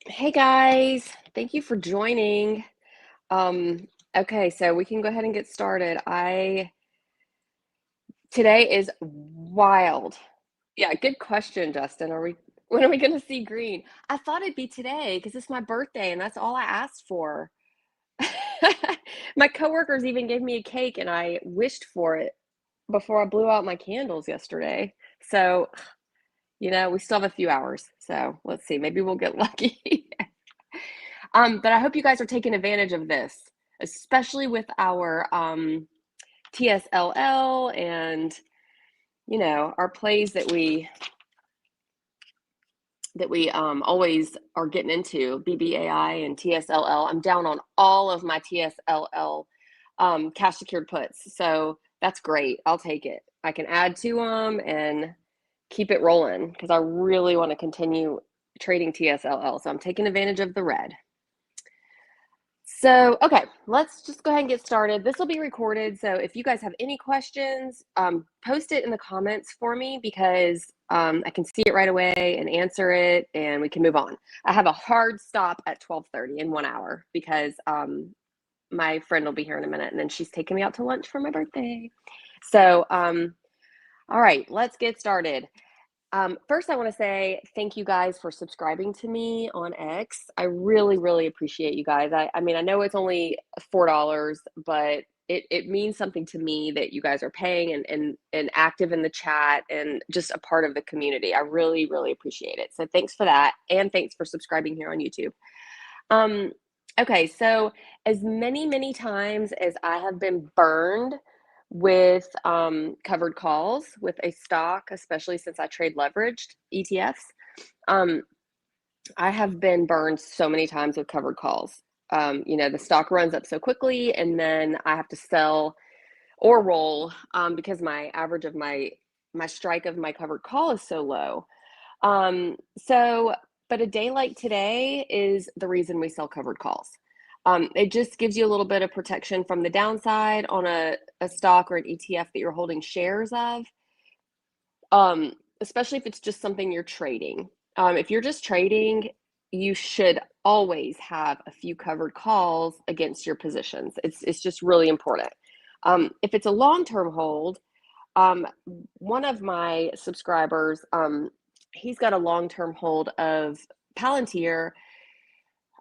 Hey guys, thank you for joining. Okay, so we can go ahead and get started. Today is wild. Yeah, good question, Justin. When are we gonna see green? I thought it'd be today because it's my birthday and that's all I asked for. My coworkers even gave me a cake and I wished for it before I blew out my candles yesterday. So, we still have a few hours. So let's see, maybe we'll get lucky. But I hope you guys are taking advantage of this, especially with our TSLL and our plays that we always are getting into, BBAI and TSLL. I'm down on all of my TSLL cash secured puts, so that's great. I'll take it. I can add to them and keep it rolling because I really want to continue trading TSLL. So I'm taking advantage of the red. So, okay, let's just go ahead and get started. This will be recorded. So if you guys have any questions, post it in the comments for me because I can see it right away and answer it and we can move on. I have a hard stop at 12:30 in 1 hour because my friend will be here in a minute and then she's taking me out to lunch for my birthday. So, all right, let's get started. First, I want to say thank you guys for subscribing to me on X. I really, really appreciate you guys. I mean, I know it's only $4, but it means something to me that you guys are paying and active in the chat and just a part of the community. I really, really appreciate it. So thanks for that. And thanks for subscribing here on YouTube. Okay, so as many times as I have been burned with covered calls with a stock, especially since I trade leveraged ETFs, I have been burned so many times with covered calls. The stock runs up so quickly and then I have to sell or roll because my average of my strike of my covered call is so low. But a day like today is the reason we sell covered calls. It just gives you a little bit of protection from the downside on a stock or an ETF that you're holding shares of, especially if it's just something you're trading. If you're just trading, you should always have a few covered calls against your positions. It's just really important. If it's a long-term hold, one of my subscribers, he's got a long-term hold of Palantir.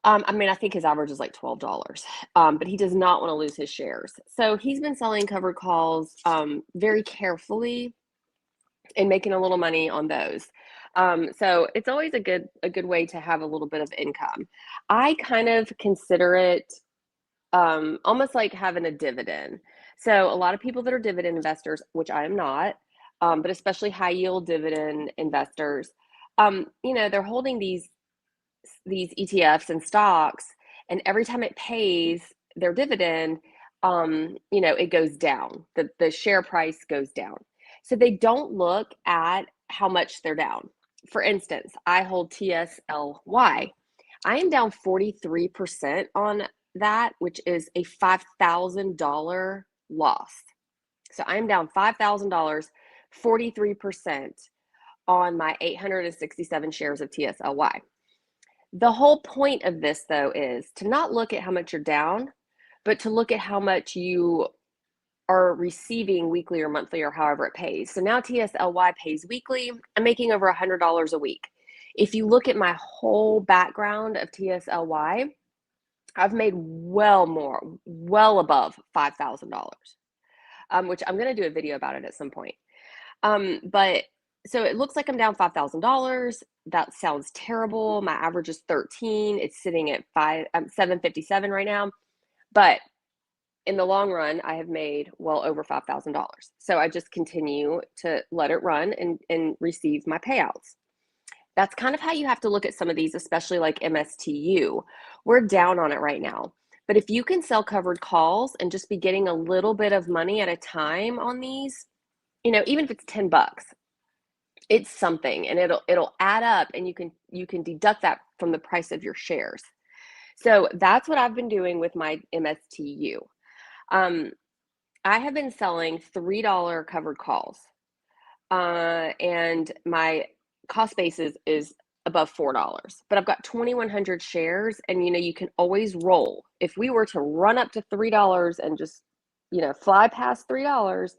I mean, I think his average is like $12, but he does not want to lose his shares. So he's been selling covered calls very carefully and making a little money on those. So it's always a good way to have a little bit of income. I kind of consider it almost like having a dividend. So a lot of people that are dividend investors, which I am not, but especially high yield dividend investors, they're holding these ETFs and stocks, and every time it pays their dividend, it goes down. The share price goes down. So they don't look at how much they're down. For instance, I hold TSLY. I am down 43% on that, which is a $5,000 loss. So I'm down $5,000, 43% on my 867 shares of TSLY. The whole point of this, though, is to not look at how much you're down, but to look at how much you are receiving weekly or monthly or however it pays. So now TSLY pays weekly. I'm making over $100 a week. If you look at my whole background of TSLY, I've made well above $5,000, which I'm going to do a video about it at some point. But so it looks like I'm down $5,000. That sounds terrible. My average is 13. It's sitting at 757 right now. But in the long run, I have made well over $5,000. So I just continue to let it run and receive my payouts. That's kind of how you have to look at some of these, especially like MSTU. We're down on it right now. But if you can sell covered calls and just be getting a little bit of money at a time on these, even if it's $10, it's something, and it'll add up, and you can deduct that from the price of your shares. So that's what I've been doing with my MSTU. I have been selling $3 covered calls, and my cost basis is above $4, but I've got 2,100 shares, and you can always roll. If we were to run up to $3 and just fly past $3,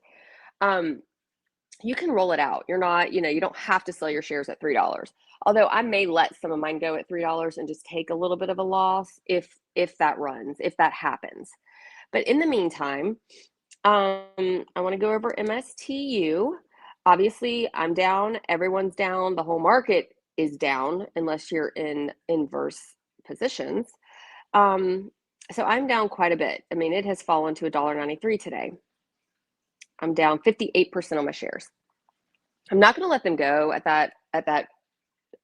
you can roll it out. You're not, you don't have to sell your shares at $3. Although I may let some of mine go at $3 and just take a little bit of a loss if that happens. But in the meantime, I want to go over MSTU. Obviously, I'm down, everyone's down, the whole market is down unless you're in inverse positions. So I'm down quite a bit. I mean, it has fallen to $1.93 today. I'm down 58% on my shares. I'm not going to let them go at that.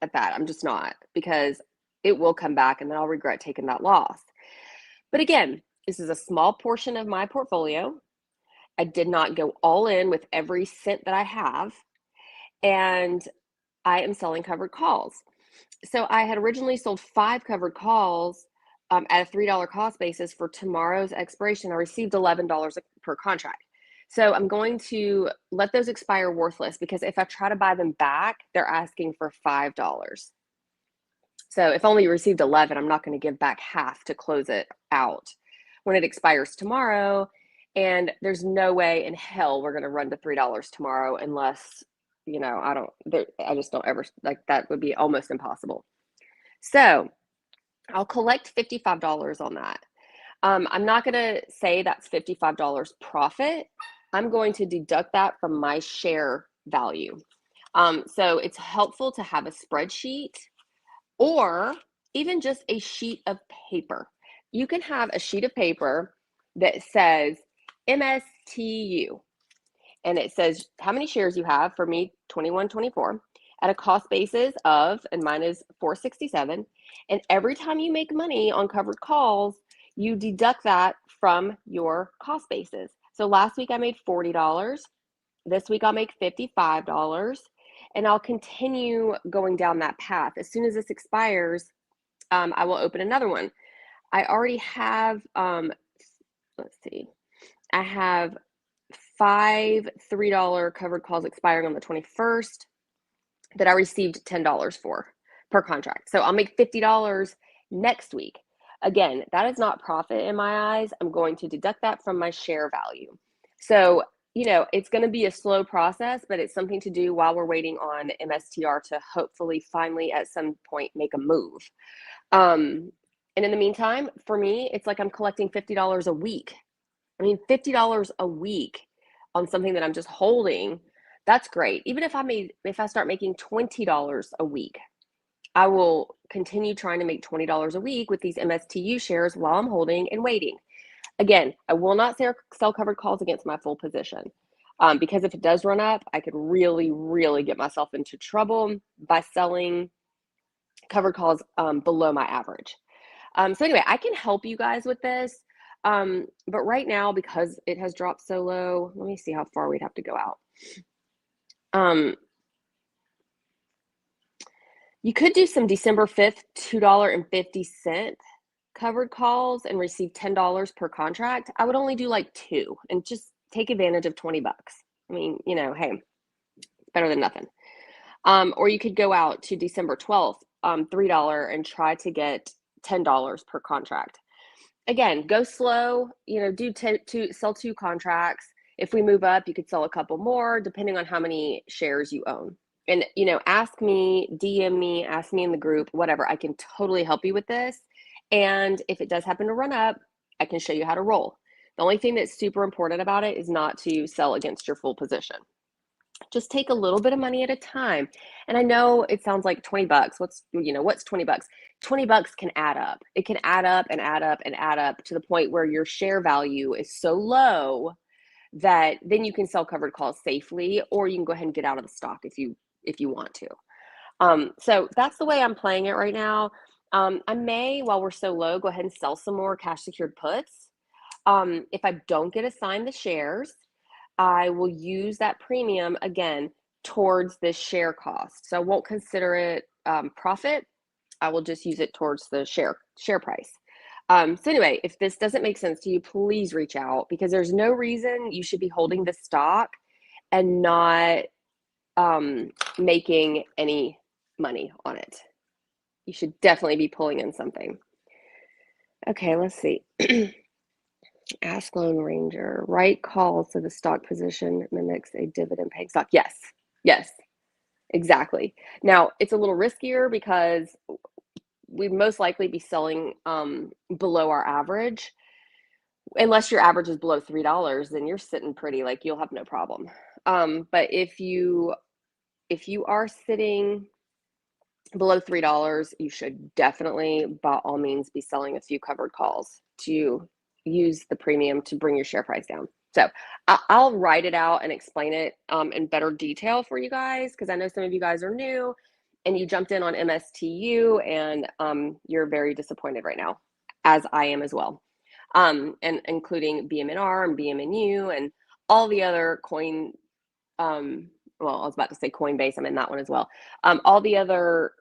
I'm just not, because it will come back and then I'll regret taking that loss. But again, this is a small portion of my portfolio. I did not go all in with every cent that I have, and I am selling covered calls. So I had originally sold 5 covered calls at a $3 cost basis for tomorrow's expiration. I received $11 per contract. So I'm going to let those expire worthless, because if I try to buy them back, they're asking for $5. So if only you received 11, I'm not going to give back half to close it out when it expires tomorrow. And there's no way in hell we're going to run to $3 tomorrow unless, I just don't ever, like, that would be almost impossible. So I'll collect $55 on that. I'm not going to say that's $55 profit. I'm going to deduct that from my share value. So it's helpful to have a spreadsheet or even just a sheet of paper. You can have a sheet of paper that says MSTU, and it says how many shares you have. For me, 2124, at a cost basis of, and mine is 467. And every time you make money on covered calls, you deduct that from your cost basis. So last week I made $40. This week I'll make $55, and I'll continue going down that path. As soon as this expires, I will open another one. I already have, let's see, I have 5 $3 covered calls expiring on the 21st that I received $10 for per contract. So I'll make $50 next week. Again, that is not profit in my eyes. I'm going to deduct that from my share value. So, it's going to be a slow process, but it's something to do while we're waiting on MSTR to hopefully finally at some point make a move. And in the meantime, for me, it's like I'm collecting $50 a week. I mean, $50 a week on something that I'm just holding, that's great. Even if I start making $20 a week, I will continue trying to make $20 a week with these MSTU shares while I'm holding and waiting. Again, I will not sell covered calls against my full position, because if it does run up, I could really, really get myself into trouble by selling covered calls below my average. So anyway, I can help you guys with this. But right now, because it has dropped so low, let me see how far we'd have to go out. You could do some December 5th, $2.50 covered calls and receive $10 per contract. I would only do like 2 and just take advantage of $20. I mean, hey, better than nothing. Or you could go out to December 12th, $3 and try to get $10 per contract. Again, go slow, sell 2 contracts. If we move up, you could sell a couple more depending on how many shares you own. And, ask me, DM me, ask me in the group, whatever. I can totally help you with this. And if it does happen to run up, I can show you how to roll. The only thing that's super important about it is not to sell against your full position. Just take a little bit of money at a time. And I know it sounds like $20. What's $20? $20 can add up. It can add up and add up and add up to the point where your share value is so low that then you can sell covered calls safely, or you can go ahead and get out of the stock if you want to. So that's the way I'm playing it right now. I may, while we're so low, go ahead and sell some more cash secured puts. If I don't get assigned the shares, I will use that premium again towards this share cost. So I won't consider it profit. I will just use it towards the share price. So anyway, if this doesn't make sense to you, please reach out, because there's no reason you should be holding the stock and not making any money on it. you should definitely be pulling in something. Okay, let's see. Ask Lone Ranger, right call so the stock position mimics a dividend paying stock. Yes, yes, exactly. Now it's a little riskier because we'd most likely be selling below our average. Unless your average is below $3, then you're sitting pretty, like you'll have no problem. But if you are sitting below $3, you should definitely, by all means, be selling a few covered calls to use the premium to bring your share price down. So I'll write it out and explain it in better detail for you guys, because I know some of you guys are new and you jumped in on MSTU and you're very disappointed right now, as I am as well. And including BMNR and BMNU and all the other coin, well, I was about to say Coinbase, I'm in that one as well. All the other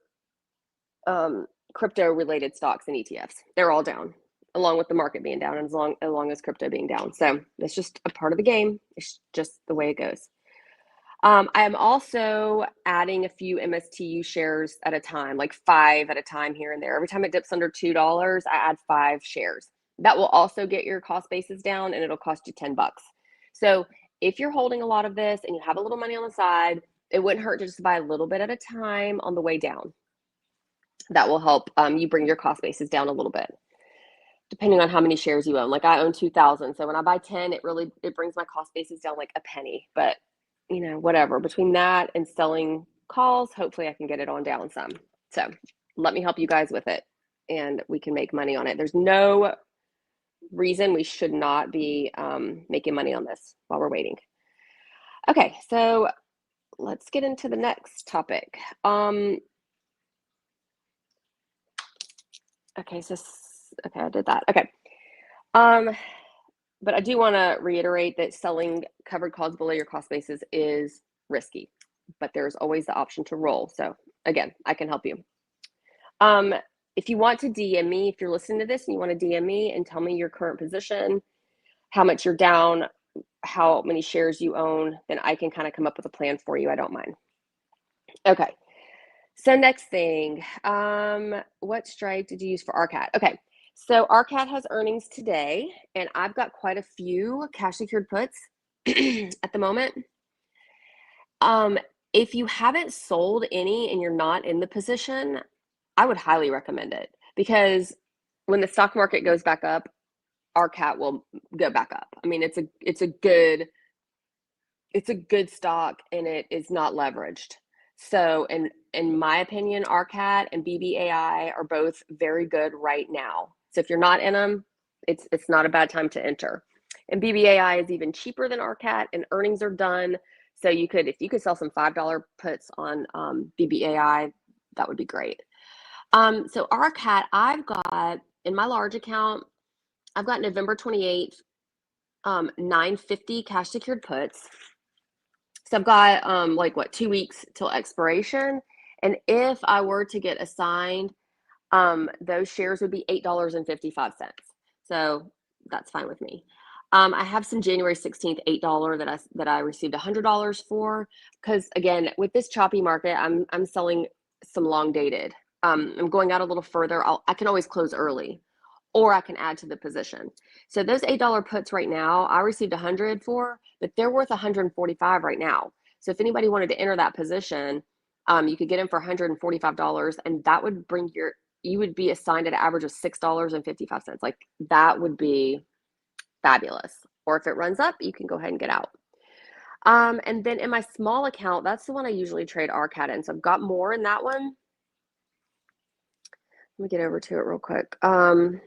crypto related stocks and ETFs, they're all down, along with the market being down, and as long as crypto being down. So it's just a part of the game. It's just the way it goes. I am also adding a few MSTU shares at a time, like 5 at a time here and there. Every time it dips under $2, I add 5 shares. That will also get your cost basis down, and it'll cost you $10. So if you're holding a lot of this and you have a little money on the side, it wouldn't hurt to just buy a little bit at a time on the way down. That will help you bring your cost basis down a little bit, depending on how many shares you own. Like I own 2,000, so when I buy 10, it brings my cost basis down like a penny. But you know, whatever, between that and selling calls, hopefully I can get it on down some. So let me help you guys with it, and we can make money on it. There's no reason we should not be making money on this while we're waiting. Okay, so let's get into the next topic. Okay, so okay, I did that. Okay. But I do want to reiterate that selling covered calls below your cost basis is risky, but there's always the option to roll. So again, I can help you. If you want to DM me, if you're listening to this and you want to DM me and tell me your current position, how much you're down, how many shares you own, then I can kind of come up with a plan for you. I don't mind. Okay. So next thing, what strike did you use for RCAT? Okay, so RCAT has earnings today, and I've got quite a few cash secured puts at the moment. If you haven't sold any and you're not in the position, I would highly recommend it, because when the stock market goes back up, RCAT will go back up. I mean, it's a good stock, and it is not leveraged. So in my opinion, RCAT and BBAI are both very good right now. So if you're not in them, it's not a bad time to enter. And BBAI is even cheaper than RCAT, and earnings are done. So if you could sell some $5 puts on BBAI, that would be great. So RCAT, I've got in my large account, I've got November 28th, 950 cash secured puts. So I've got like 2 weeks till expiration. And if I were to get assigned, those shares would be $8.55. So that's fine with me. I have some January 16th $8 that I received $100 for, because again, with this choppy market, I'm selling some long dated. I'm going out a little further. I can always close early, or I can add to the position. So those $8 puts right now, I received 100 for, but they're worth 145 right now. So if anybody wanted to enter that position, you could get in for $145, and that would bring you would be assigned at an average of $6.55. Like that would be fabulous. Or if it runs up, you can go ahead and get out. And then in my small account, that's the one I usually trade RCAT in. So I've got more in that one. Let me get over to it real quick. God,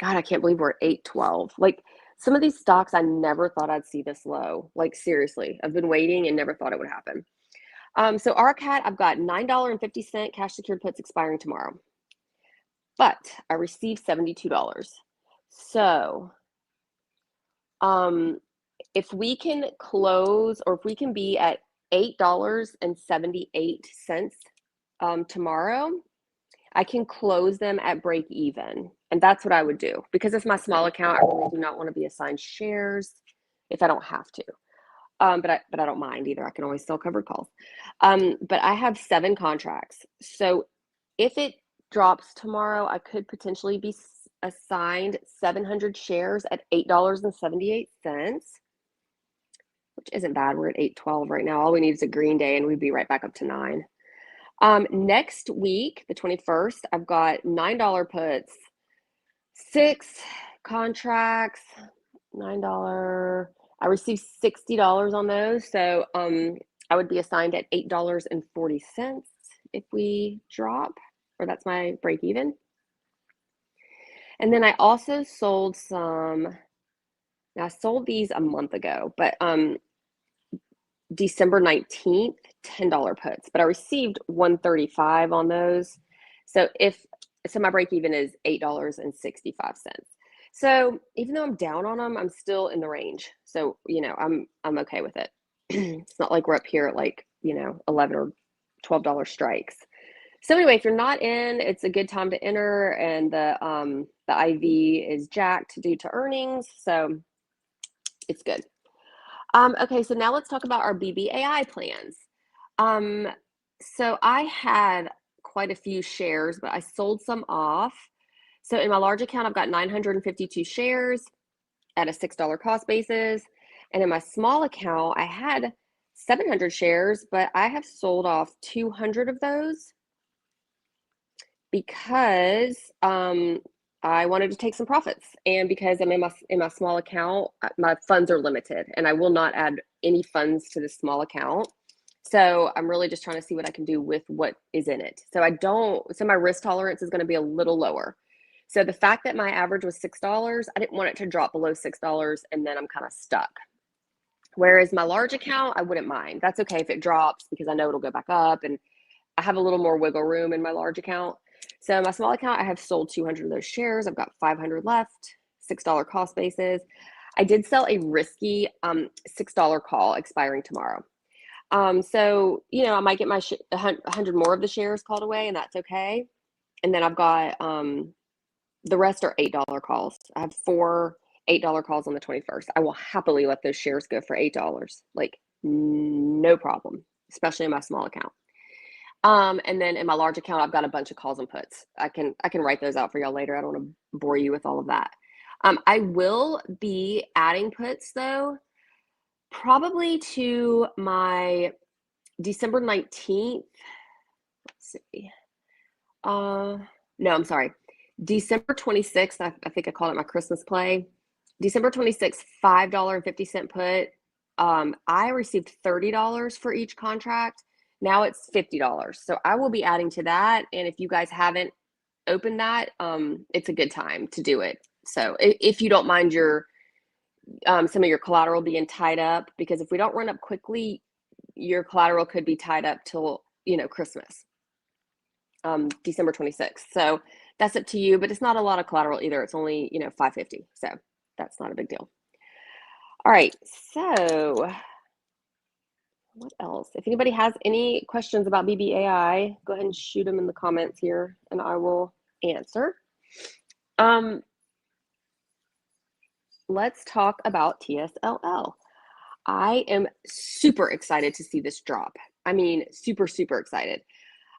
I can't believe we're at 812. Like some of these stocks, I never thought I'd see this low. Like seriously, I've been waiting and never thought it would happen. So RCAT, I've got $9.50 cash secured puts expiring tomorrow, but I received $72. So if we can close, or if we can be at $8.78 tomorrow, I can close them at break even. And that's what I would do, because it's my small account. I really do not want to be assigned shares if I don't have to. But I don't mind either. I can always sell covered calls. But I have 7 contracts. So if it drops tomorrow, I could potentially be assigned 700 shares at $8.78, which isn't bad. We're at 8.12 right now. All we need is a green day and we'd be right back up to 9. Next week, the 21st, I've got $9 puts, 6 contracts, $9. I received $60 on those. So I would be assigned at $8.40 if we drop, or that's my break even. And then I also sold some, now I sold these a month ago, but December 19th, $10 puts, but I received 135 on those. So my break even is $8.65. So even though I'm down on them, I'm still in the range. So, I'm okay with it. It's not like we're up here at like, $11 or $12 strikes. So anyway, if you're not in, it's a good time to enter, and the IV is jacked due to earnings, so it's good. Okay, so now let's talk about our BBAI plans. So I had quite a few shares, but I sold some off. So in my large account, I've got 952 shares at a $6 cost basis. And in my small account, I had 700 shares, but I have sold off 200 of those because I wanted to take some profits, and because I'm in my small account, my funds are limited, and I will not add any funds to the small account. So I'm really just trying to see what I can do with what is in it. So my risk tolerance is going to be a little lower. So the fact that my average was $6, I didn't want it to drop below $6, and then I'm kind of stuck. Whereas my large account, I wouldn't mind. That's okay if it drops because I know it'll go back up, and I have a little more wiggle room in my large account. So my small account, I have sold 200 of those shares. I've got 500 left, $6 cost basis. I did sell a risky $6 call expiring tomorrow. So, I might get my 100 more of the shares called away, and that's okay. And then I've got the rest are $8 calls. I have 4 $8 calls on the 21st. I will happily let those shares go for $8. Like, no problem, especially in my small account. And then in my large account, I've got a bunch of calls and puts. I can write those out for y'all later. I don't want to bore you with all of that. I will be adding puts though, probably to my December 19th. Let's see. No, I'm sorry. December 26th, I think I called it my Christmas play. December 26th, $5.50 put. I received $30 for each contract. Now it's $50. So I will be adding to that. And if you guys haven't opened that, it's a good time to do it. So if you don't mind some of your collateral being tied up, because if we don't run up quickly, your collateral could be tied up till, Christmas, December 26th. So that's up to you, but it's not a lot of collateral either. It's only, $550. So that's not a big deal. All right. So what else? If anybody has any questions about BBAI, go ahead and shoot them in the comments here and I will answer. Let's talk about TSLL. I am super excited to see this drop. I mean, super, super excited.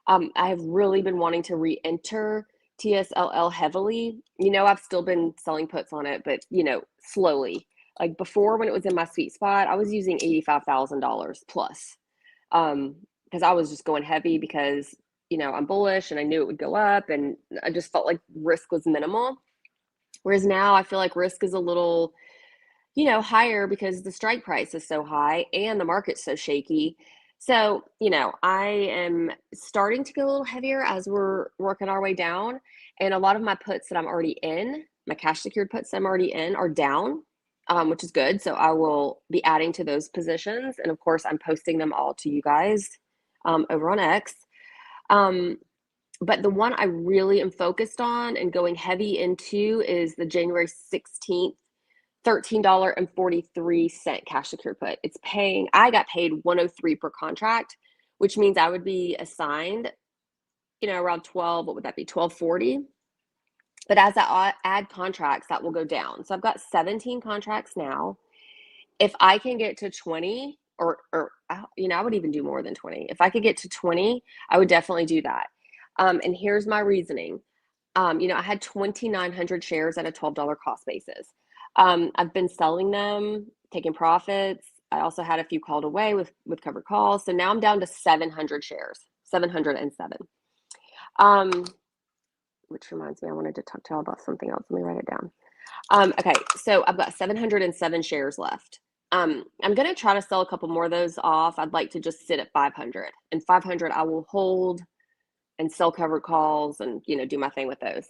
I have really been wanting to re-enter TSLL heavily. I've still been selling puts on it, but, slowly. Like before, when it was in my sweet spot, I was using $85,000 plus, because I was just going heavy because, I'm bullish and I knew it would go up, and I just felt like risk was minimal. Whereas now I feel like risk is a little, higher because the strike price is so high and the market's so shaky. So, I am starting to go a little heavier as we're working our way down. And a lot of my puts that I'm already in, my cash secured puts that I'm already in, are down, which is good. So I will be adding to those positions. And of course, I'm posting them all to you guys over on X. But the one I really am focused on and going heavy into is the January 16th, $13.43 cash secured put. I got paid $103 per contract, which means I would be assigned, around 12, what would that be? $12.40. But as I add contracts, that will go down. So I've got 17 contracts now. If I can get to 20, or I would even do more than 20. If I could get to 20, I would definitely do that. And here's my reasoning. I had 2,900 shares at a $12 cost basis. I've been selling them, taking profits. I also had a few called away with covered calls. So now I'm down to 700 shares, 707. Which reminds me, I wanted to talk to y'all about something else. Let me write it down. Okay, so I've got 707 shares left. I'm going to try to sell a couple more of those off. I'd like to just sit at 500. And 500 I will hold and sell covered calls and, do my thing with those.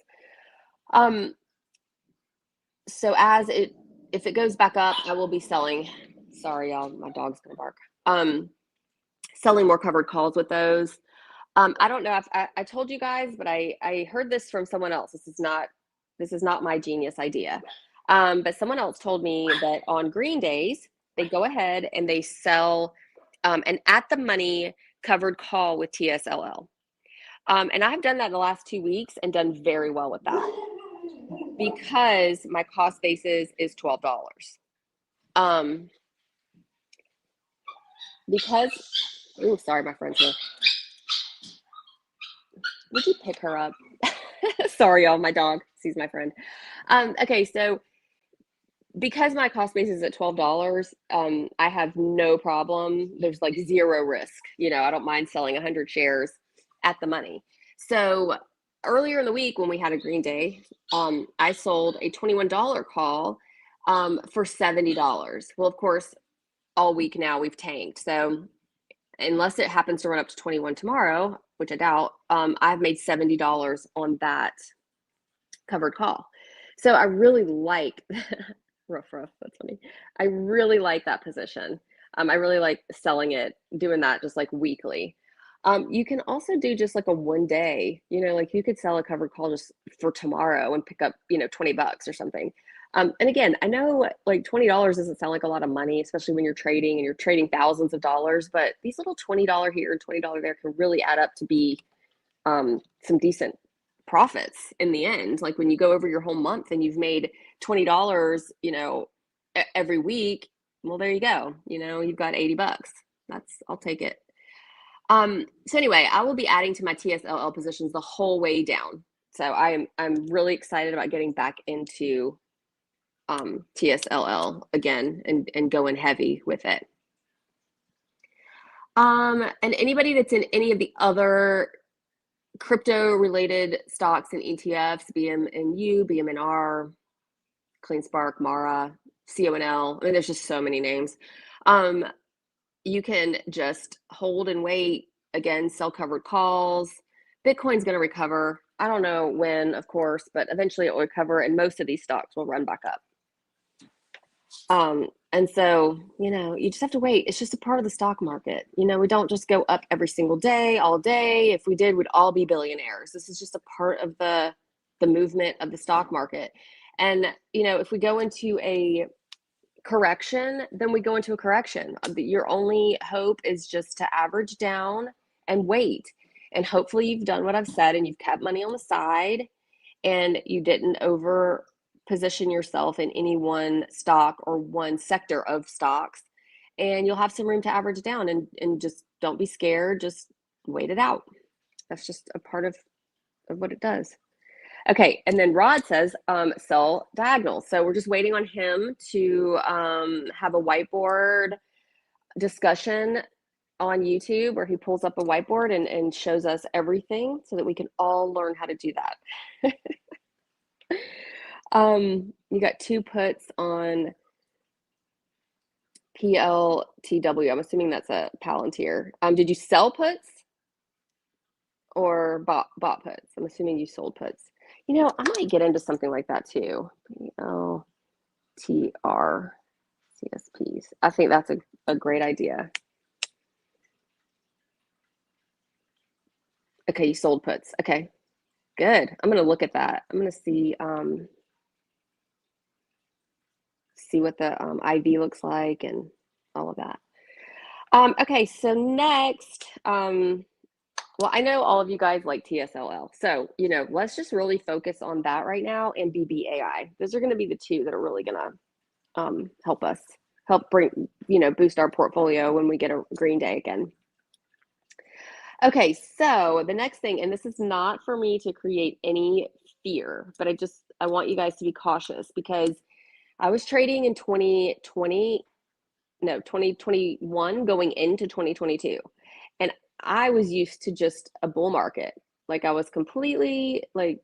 So if it goes back up, I will be selling. Sorry, y'all, my dog's going to bark. Selling more covered calls with those. I don't know if I told you guys, but I heard this from someone else. This is not my genius idea. But someone else told me that on green days, they go ahead and they sell an at the money covered call with TSLL. And I've done that the last 2 weeks and done very well with that because my cost basis is $12. Sorry, my friend's here. Would you pick her up? Sorry, y'all, my dog sees my friend. Okay, so because my cost base is at $12, I have no problem. There's like zero risk. I don't mind selling 100 shares at the money. So earlier in the week when we had a green day, I sold a $21 call for $70. Well, of course, all week now we've tanked. So unless it happens to run up to 21 tomorrow, which I doubt, I've made $70 on that covered call. So I really like rough, that's funny. I really like that position. I really like selling it, doing that just like weekly. You can also do just like a 1 day, like you could sell a covered call just for tomorrow and pick up, $20 or something. And again, I know like $20 doesn't sound like a lot of money, especially when you're trading and you're trading thousands of dollars, but these little $20 here and $20 there can really add up to be some decent profits in the end. Like when you go over your whole month and you've made $20, every week, well, there you go. You've got $80. I'll take it. So anyway, I will be adding to my TSLL positions the whole way down. So I'm really excited about getting back into TSLL again and going heavy with it. And anybody that's in any of the other crypto related stocks and ETFs, BMNU, BMNR, CleanSpark, Mara, CONL. I mean, there's just so many names. You can just hold and wait. Again, sell covered calls. Bitcoin's going to recover. I don't know when, of course, but eventually it will recover and most of these stocks will run back up. And so, you just have to wait. It's just a part of the stock market. We don't just go up every single day, all day. If we did, we'd all be billionaires. This is just a part of the movement of the stock market. And, if we go into a correction, then we go into a correction. Your only hope is just to average down and wait. And hopefully you've done what I've said and you've kept money on the side and you didn't over position yourself in any one stock or one sector of stocks, and you'll have some room to average down and just don't be scared. Just wait it out. That's just a part of what it does. Okay, and then Rod says sell diagonals. So we're just waiting on him to have a whiteboard discussion on YouTube where he pulls up a whiteboard and shows us everything so that we can all learn how to do that. You got 2 puts on PLTW. I'm assuming that's a Palantir. Did you sell puts or bought puts? I'm assuming you sold puts. I might get into something like that too. PLTR CSPs. I think that's a great idea. Okay, you sold puts. Okay, good. I'm going to look at that. I'm going to see what the IV looks like and all of that. Okay, so next, well, I know all of you guys like TSLL. So, let's just really focus on that right now and BBAI. Those are going to be the 2 that are really going to help bring, boost our portfolio when we get a green day again. Okay, so the next thing, and this is not for me to create any fear, but I want you guys to be cautious because I was trading in 2020, no, 2021 going into 2022. And I was used to just a bull market. Like I was completely like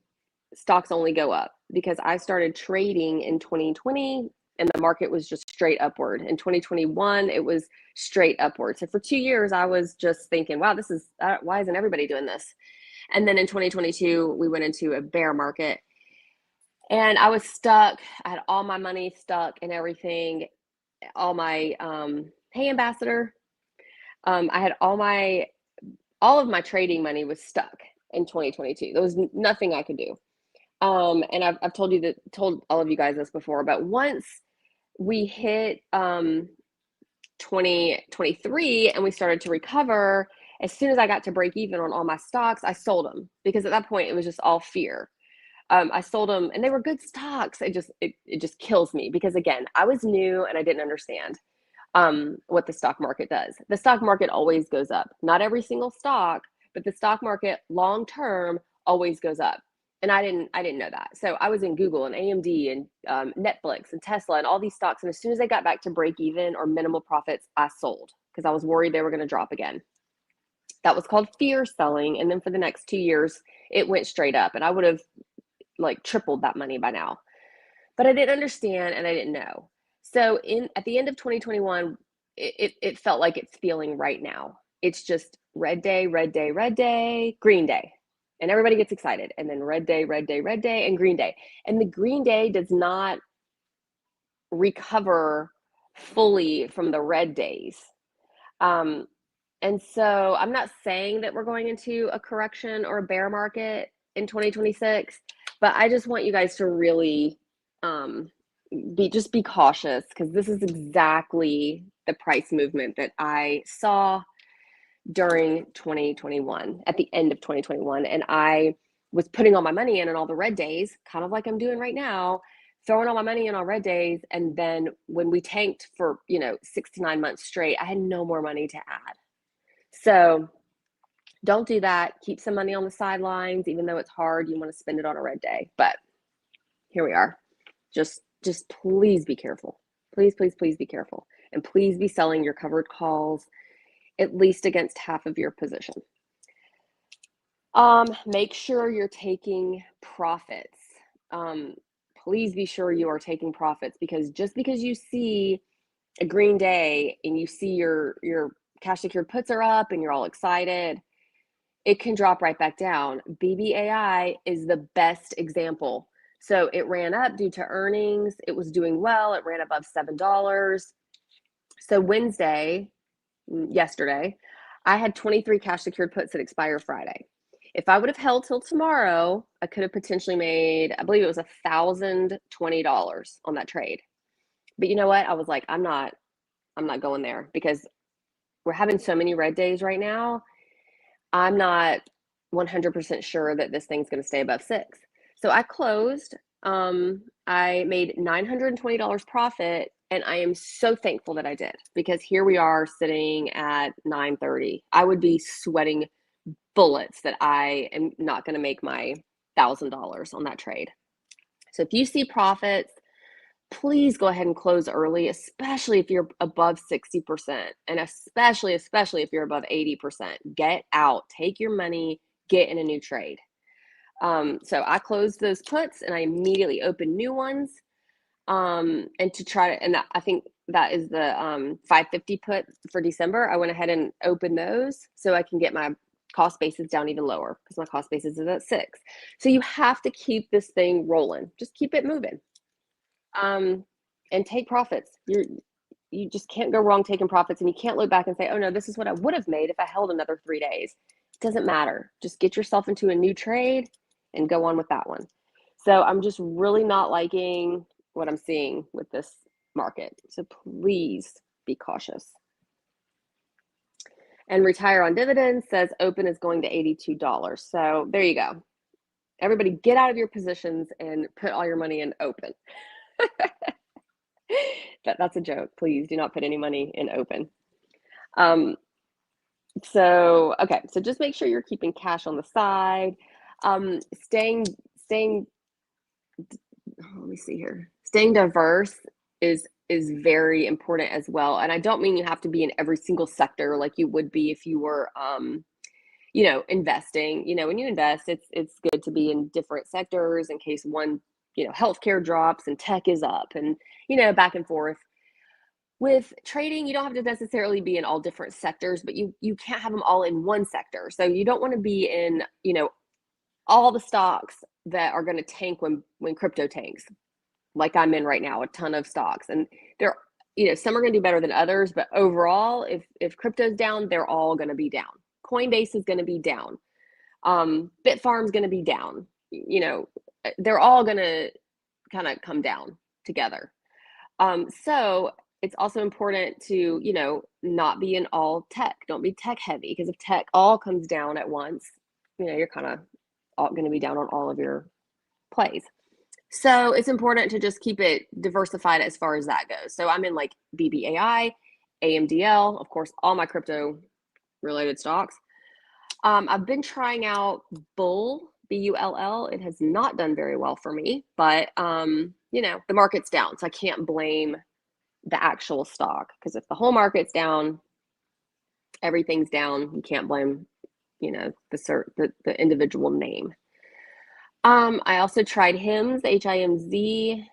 stocks only go up because I started trading in 2020 and the market was just straight upward. In 2021, it was straight upward. So for 2 years, I was just thinking, wow, this is, why isn't everybody doing this? And then in 2022, we went into a bear market and I was stuck. I had all my money stuck and everything, all my, hey, ambassador. I had all of my trading money was stuck in 2022. There was nothing I could do. And I've told all of you guys this before, but once we hit 2023 and we started to recover, as soon as I got to break even on all my stocks, I sold them because at that point it was just all fear. I sold them and they were good stocks. It just kills me because again, I was new and I didn't understand what the stock market does. The stock market always goes up. Not every single stock, but the stock market long term always goes up. And I didn't know that. So I was in Google and AMD and Netflix and Tesla and all these stocks. And as soon as they got back to break even or minimal profits, I sold because I was worried they were going to drop again. That was called fear selling. And then for the next 2 years, it went straight up, and I would have like tripled that money by now. But I didn't understand and I didn't know. So in at the end of 2021, it felt like it's feeling right now. It's just red day, red day, red day, green day. And everybody gets excited. And then red day, red day, red day, and green day. And the green day does not recover fully from the red days. Um, and so I'm not saying that we're going into a correction or a bear market in 2026, but I just want you guys to really be cautious because this is exactly the price movement that I saw during 2021 at the end of 2021. And I was putting all my money in on all the red days, kind of like I'm doing right now, throwing all my money in on red days. And then when we tanked for, 6 to 9 months straight, I had no more money to add. So don't do that. Keep some money on the sidelines, even though it's hard. You want to spend it on a red day. But here we are. Just please be careful. Please, please, please be careful. And please be selling your covered calls at least against half of your position. Make sure you're taking profits. Please be sure you are taking profits because just because you see a green day and you see your cash secured puts are up and you're all excited, it can drop right back down. BBAI is the best example. So it ran up due to earnings. It was doing well. It ran above $7. So yesterday, I had 23 cash secured puts that expire Friday. If I would have held till tomorrow, I could have potentially made, I believe it was $1,020 on that trade. But you know what? I was like, I'm not going there because we're having so many red days right now. I'm not 100% sure that this thing's going to stay above 6. So I closed. I made $920 profit, and I am so thankful that I did because here we are sitting at 930. I would be sweating bullets that I am not going to make my $1,000 on that trade. So if you see profits, please go ahead and close early, especially if you're above 60%, and especially if you're above 80%. Get out, take your money, get in a new trade. So I closed those puts and I immediately opened new ones. And to try to, and I think that is the 550 put for December. I went ahead and opened those so I can get my cost basis down even lower because my cost basis is at 6. So you have to keep this thing rolling. Just keep it moving. And take profits. You just can't go wrong taking profits, and you can't look back and say, oh no, this is what I would have made if I held another 3 days. It doesn't matter. Just get yourself into a new trade and go on with that one. So I'm just really not liking what I'm seeing with this market. So please be cautious. And Retire on Dividends says open is going to $82. So there you go. Everybody get out of your positions and put all your money in open. That's a joke. Please do not put any money in open. So, okay, so just make sure you're keeping cash on the side. Staying, let me see here. Staying diverse is very important as well. And I don't mean you have to be in every single sector like you would be if you were investing. When you invest, it's good to be in different sectors in case one, healthcare drops and tech is up and, back and forth. With trading, you don't have to necessarily be in all different sectors, but you can't have them all in one sector. So you don't want to be in, all the stocks that are going to tank when crypto tanks, like I'm in right now, a ton of stocks. And they're, some are going to do better than others, but overall, if crypto's down, they're all going to be down. Coinbase is going to be down. Bitfarm's going to be down. They're all going to kind of come down together. So it's also important to, not be in all tech. Don't be tech heavy, because if tech all comes down at once, you're kind of going to be down on all of your plays. So it's important to just keep it diversified as far as that goes. So I'm in like BBAI, AMDL, of course, all my crypto related stocks. I've been trying out Bull, Bull. It has not done very well for me, but the market's down, so I can't blame the actual stock, because if the whole market's down, everything's down. You can't blame, the individual name. I also tried HIMZ, HIMZ.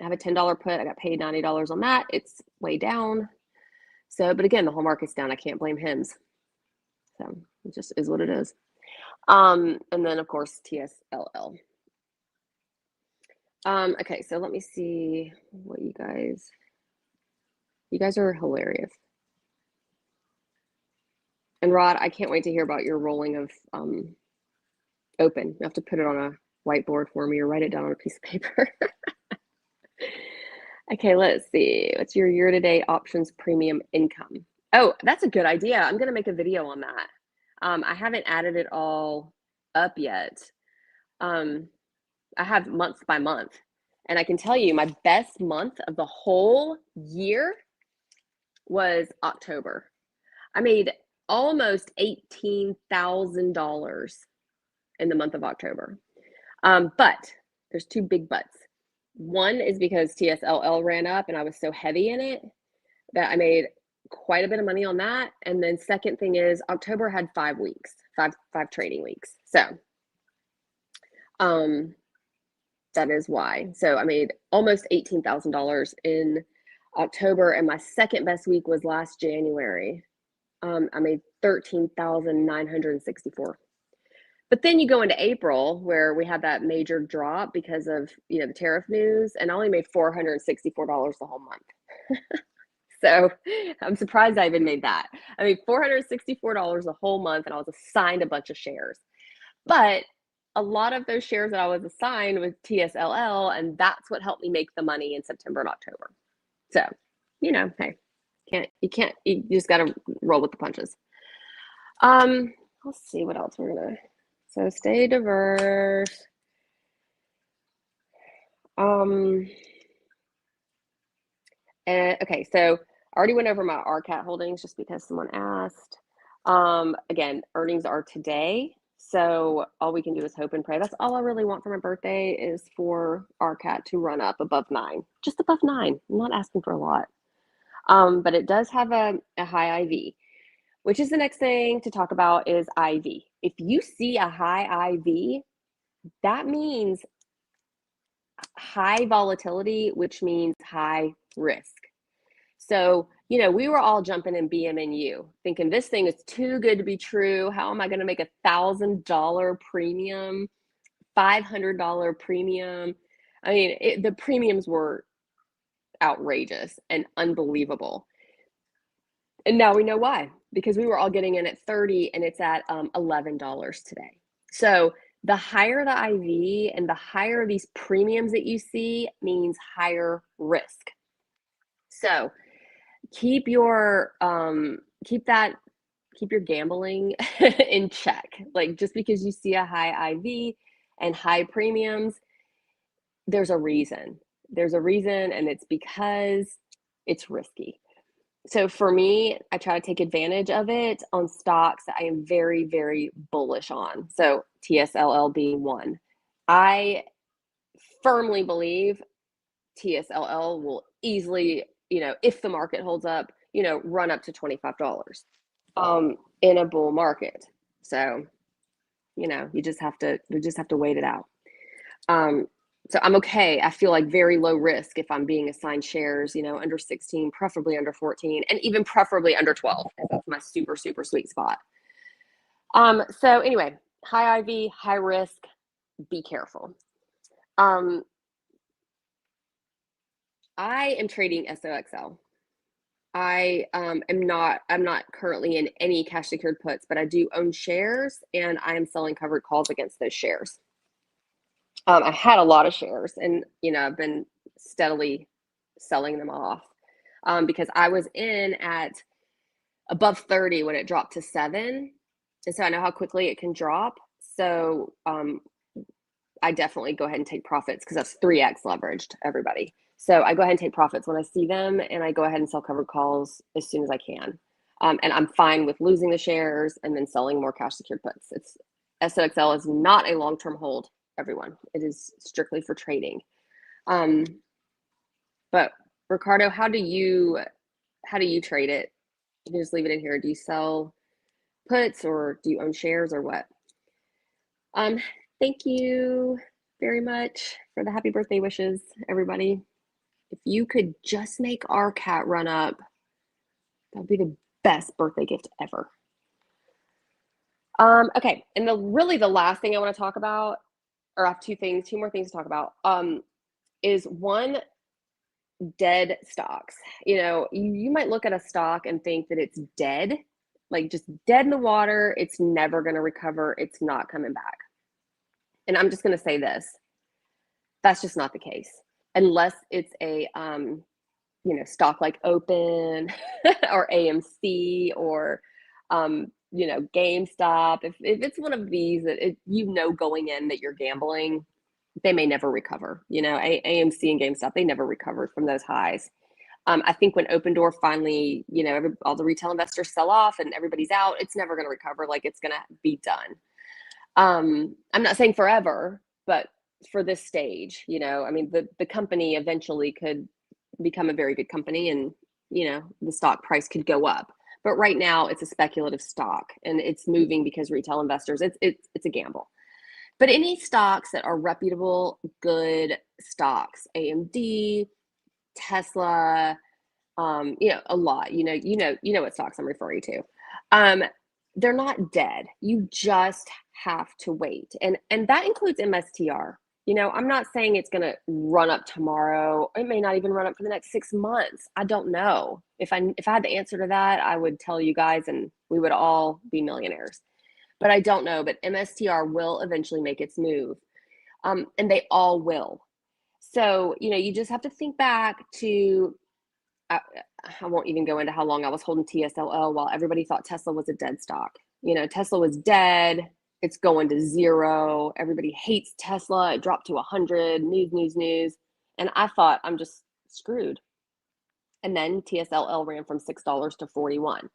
I have a $10 put. I got paid $90 on that. It's way down. So, but again, the whole market's down. I can't blame HIMZ. So it just is what it is. And then of course, TSLL. Okay, so let me see what you guys are hilarious. And Rod, I can't wait to hear about your rolling of open. You have to put it on a whiteboard for me or write it down on a piece of paper. Okay, let's see. What's your year-to-date options premium income? Oh, that's a good idea. I'm going to make a video on that. I haven't added it all up yet. I have month by month. And I can tell you my best month of the whole year was October. I made almost $18,000 in the month of October. But there's two big buts. One is because TSLL ran up and I was so heavy in it that I made quite a bit of money on that. And then second thing is October had 5 weeks, five trading weeks. So that is why. So I made almost $18,000 in October, and my second best week was last January. I made $13,964. But then you go into April, where we had that major drop because of the tariff news, and I only made $464 the whole month. So I'm surprised I even made that. I made $464 the whole month, and I was assigned a bunch of shares. But a lot of those shares that I was assigned was TSLL, and that's what helped me make the money in September and October. So, hey, you just got to roll with the punches. Let's see what else we're gonna. So stay diverse. Okay, so I already went over my RCAT holdings just because someone asked. Again, earnings are today, so all we can do is hope and pray. That's all I really want for my birthday, is for RCAT to run up above 9, just above 9. I'm not asking for a lot. But it does have a high IV, which is the next thing to talk about, is IV. If you see a high IV, that means high volatility, which means high risk. So, we were all jumping in BMNU thinking this thing is too good to be true. How am I going to make $1,000 premium, $500 premium? I mean, the premiums were outrageous and unbelievable. And now we know why, because we were all getting in at 30 and it's at $11 today. So the higher the IV and the higher these premiums that you see means higher risk. So keep your gambling in check. Like, just because you see a high IV and high premiums, there's a reason, and it's because it's risky. So for me, I try to take advantage of it on stocks that I am very, very bullish on. So TSLL being one. I firmly believe TSLL will easily, if the market holds up, run up to $25 in a bull market. So, you just have to wait it out. Um, so I'm okay. I feel like very low risk if I'm being assigned shares, under 16, preferably under 14, and even preferably under 12. That's my super, super sweet spot. So anyway, high IV, high risk, be careful. I am trading SOXL. I'm not currently in any cash secured puts, but I do own shares and I am selling covered calls against those shares. I had a lot of shares and, I've been steadily selling them off because I was in at above 30 when it dropped to 7. And so I know how quickly it can drop. So I definitely go ahead and take profits because that's 3x leveraged, everybody. So I go ahead and take profits when I see them, and I go ahead and sell covered calls as soon as I can. And I'm fine with losing the shares and then selling more cash secured puts. SOXL is not a long-term hold, everyone. It is strictly for trading. But Ricardo, how do you trade it? You can just leave it in here. Do you sell puts or do you own shares or what? Thank you very much for the happy birthday wishes, everybody. If you could just make our cat run up, that would be the best birthday gift ever. Okay, and the last thing I want to talk about, or I have two more things to talk about, is one, dead stocks. You might look at a stock and think that it's dead, like just dead in the water. It's never going to recover. It's not coming back. And I'm just going to say this. That's just not the case. Unless it's a, stock like Open or AMC or, GameStop. If it's one of these that going in that you're gambling, they may never recover. AMC and GameStop, they never recovered from those highs. I think when Opendoor finally, all the retail investors sell off and everybody's out, it's never going to recover. Like it's going to be done. I'm not saying forever, but for this stage, the company eventually could become a very good company and, the stock price could go up. But right now it's a speculative stock and it's moving because retail investors, it's a gamble. But any stocks that are reputable, good stocks, AMD, Tesla, a lot, what stocks I'm referring to. They're not dead. You just have to wait. And that includes MSTR. I'm not saying it's going to run up tomorrow. It may not even run up for the next 6 months. I don't know. If I had the answer to that, I would tell you guys and we would all be millionaires. But I don't know. But MSTR will eventually make its move. And they all will. So, you just have to think back to, I won't even go into how long I was holding TSLL while everybody thought Tesla was a dead stock. Tesla was dead. It's going to 0. Everybody hates Tesla. It dropped to 100. News. And I thought, I'm just screwed. And then TSLL ran from $6 to 41.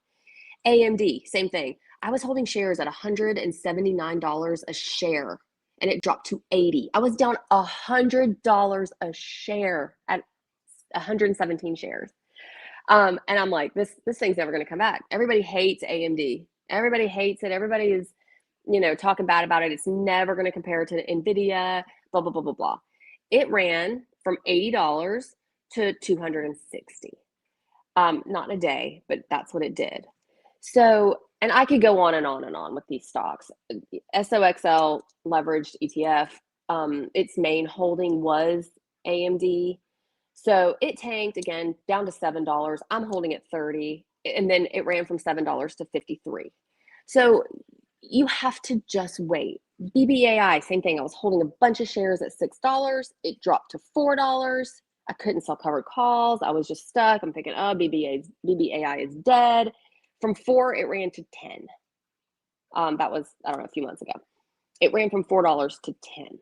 AMD, same thing. I was holding shares at $179 a share, and it dropped to 80. I was down $100 a share at 117 shares. And I'm like, this thing's never going to come back. Everybody hates AMD. Everybody hates it. Everybody is, talking bad about it. It's never going to compare to NVIDIA, blah, blah, blah, blah, blah. It ran from $80 to 260. Not in a day, but that's what it did. So, and I could go on and on and on with these stocks. SOXL leveraged ETF. Its main holding was AMD. So it tanked again down to $7. I'm holding it 30, and then it ran from $7 to 53. So you have to just wait. BBAI, same thing. I was holding a bunch of shares at $6. It dropped to $4. I couldn't sell covered calls. I was just stuck. I'm thinking, oh, BBAI is dead. From 4, it ran to 10. That was, I don't know, a few months ago. It ran from $4 to 10.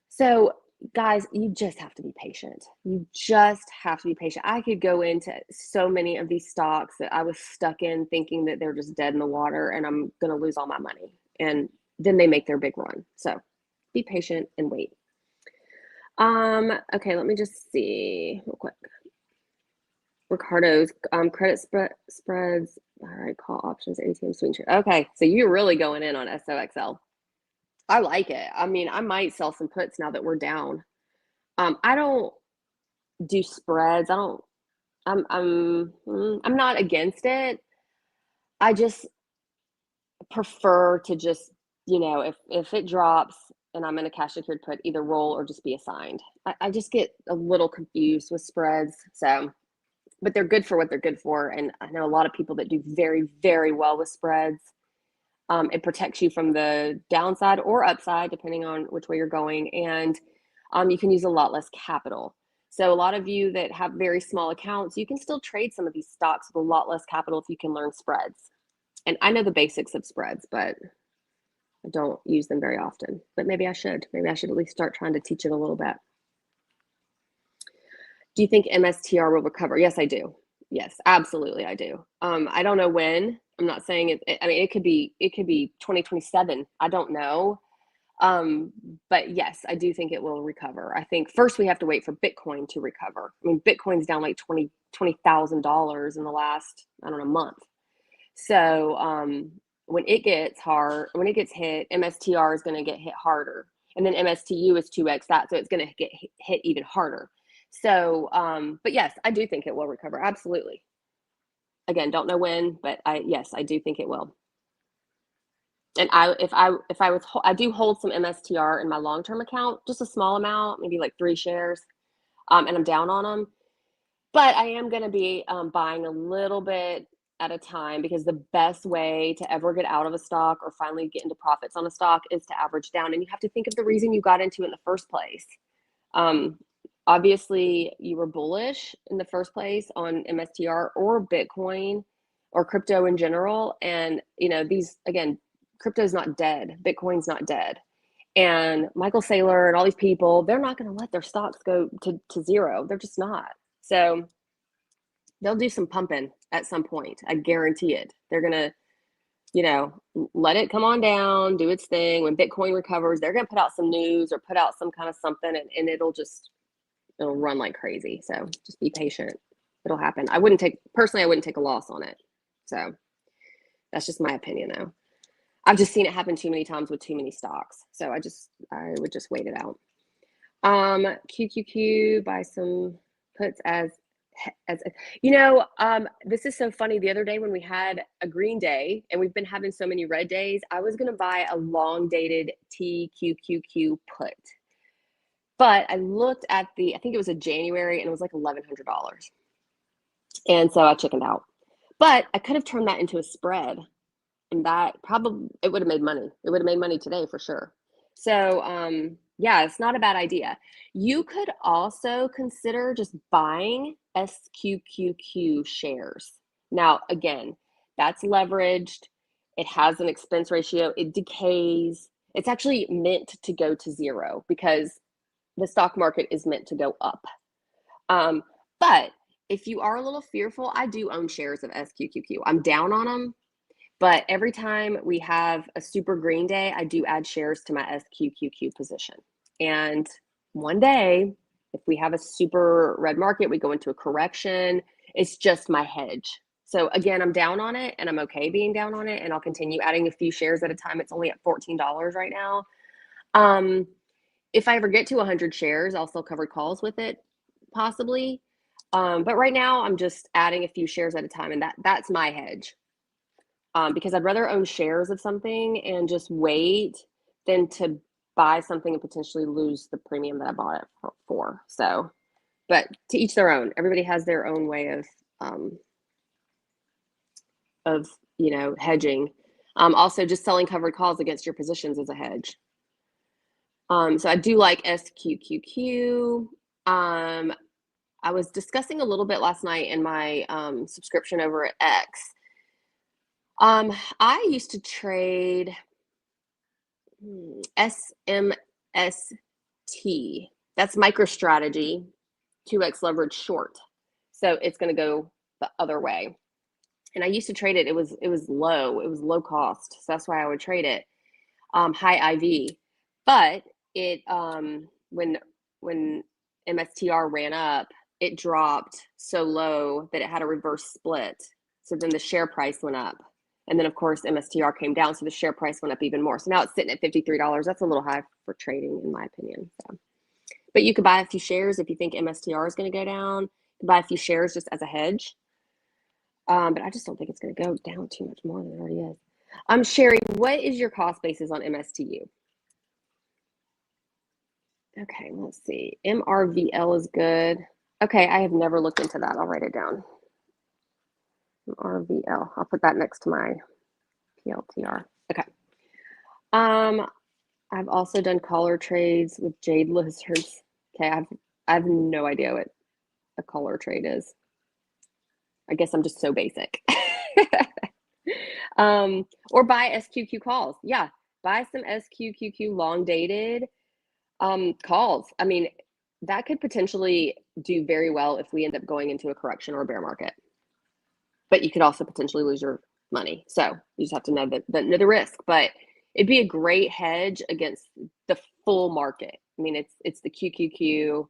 So, guys, you just have to be patient. You just have to be patient. I could go into so many of these stocks that I was stuck in thinking that they're just dead in the water and I'm going to lose all my money. And then they make their big run. So be patient and wait. Okay, let me just see real quick. Ricardo's credit spreads. All right, call options, ATM swing trade. Okay, so you're really going in on SOXL. I like it. I mean, I might sell some puts now that we're down. I don't do spreads. I'm not against it. I just prefer to just, if it drops and I'm in a cash secured put, either roll or just be assigned. I just get a little confused with spreads. So, but they're good for what they're good for. And I know a lot of people that do very, very well with spreads. It protects you from the downside or upside, depending on which way you're going. And you can use a lot less capital. So a lot of you that have very small accounts, you can still trade some of these stocks with a lot less capital if you can learn spreads. And I know the basics of spreads, but I don't use them very often. But maybe I should. Maybe I should at least start trying to teach it a little bit. Do you think MSTR will recover? Yes, I do. Yes, absolutely, I do. I don't know when. I'm not saying it. I mean, it could be 2027. I don't know. But yes, I do think it will recover. I think first we have to wait for Bitcoin to recover. I mean, Bitcoin's down like $20,000 in the last, I don't know, month. So when it gets hit, MSTR is going to get hit harder, and then MSTU is 2x that, so it's going to get hit even harder. So, but yes, I do think it will recover. Absolutely. Again, don't know when, but yes, I do think it will. And I do hold some MSTR in my long-term account, just a small amount, maybe like 3 shares, and I'm down on them. But I am going to be buying a little bit at a time, because the best way to ever get out of a stock or finally get into profits on a stock is to average down. And you have to think of the reason you got into it in the first place. Obviously, you were bullish in the first place on MSTR or Bitcoin or crypto in general. And, again, crypto's not dead. Bitcoin's not dead. And Michael Saylor and all these people, they're not going to let their stocks go to zero. They're just not. So they'll do some pumping at some point. I guarantee it. They're going to, let it come on down, do its thing. When Bitcoin recovers, they're going to put out some news or put out some kind of something, and it'll run like crazy. So just be patient. It'll happen. I wouldn't take a loss on it. So that's just my opinion, though. I've just seen it happen too many times with too many stocks. So I would just wait it out. QQQ, buy some puts as this is so funny. The other day when we had a green day and we've been having so many red days, I was going to buy a long dated TQQQ put. But I looked at I think it was a January, and it was like $1,100. And so I chickened out. But I could have turned that into a spread, and it would have made money. It would have made money today for sure. So, yeah, it's not a bad idea. You could also consider just buying SQQQ shares. Now, again, that's leveraged. It has an expense ratio. It decays. It's actually meant to go to zero because the stock market is meant to go up. But if you are a little fearful, I do own shares of SQQQ. I'm down on them, but every time we have a super green day, I do add shares to my SQQQ position. And one day, if we have a super red market, we go into a correction, it's just my hedge. So again, I'm down on it, and I'm okay being down on it, and I'll continue adding a few shares at a time. It's only at $14 right now. If I ever get to 100 shares, I'll sell covered calls with it, possibly. But right now, I'm just adding a few shares at a time, and that's my hedge. Because I'd rather own shares of something and just wait than to buy something and potentially lose the premium that I bought it for. So, but to each their own. Everybody has their own way of hedging. Also, just selling covered calls against your positions is a hedge. So I do like SQQQ. I was discussing a little bit last night in my subscription over at X. I used to trade SMST. That's MicroStrategy, 2x leverage short. So it's going to go the other way. And I used to trade it. It was low cost. So that's why I would trade it. High IV. But it when MSTR ran up, it dropped so low that it had a reverse split. So then the share price went up. And then of course MSTR came down, so the share price went up even more. So now it's sitting at $53. That's a little high for trading, in my opinion. So, but you could buy a few shares if you think MSTR is going to go down. You can buy a few shares just as a hedge. But I just don't think it's going to go down too much more than it already is. Sherry, what is your cost basis on MSTU? Okay, let's see. MRVL is good. Okay, I have never looked into that. I'll write it down. MRVL. I'll put that next to my PLTR. Okay. I've also done collar trades with jade lizards. Okay, I have no idea what a collar trade is. I guess I'm just so basic. Or buy SQQ calls. Yeah, buy some SQQQ long dated calls. I mean, that could potentially do very well if we end up going into a correction or a bear market. But you could also potentially lose your money. So you just have to know the risk. But it'd be a great hedge against the full market. I mean, it's the QQQ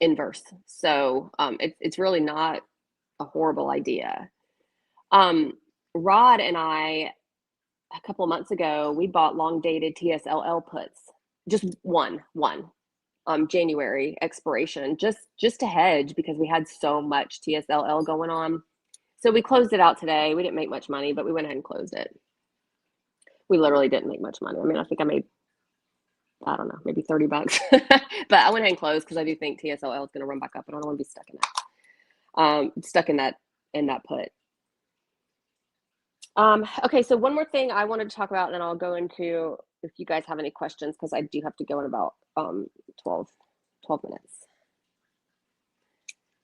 inverse. So it's really not a horrible idea. Rod and I, a couple of months ago, we bought long dated TSLL puts, just one January expiration, just to hedge because we had so much TSLL going on. So we closed it out today. We didn't make much money, but we went ahead and closed it. We literally didn't make much money. I mean, I think I made, I don't know, maybe 30 bucks, but I went ahead and closed because I do think TSLL is going to run back up and I don't want to be stuck in that, in that put. Okay, so one more thing I wanted to talk about, and then I'll go into if you guys have any questions, because I do have to go in about 12 minutes.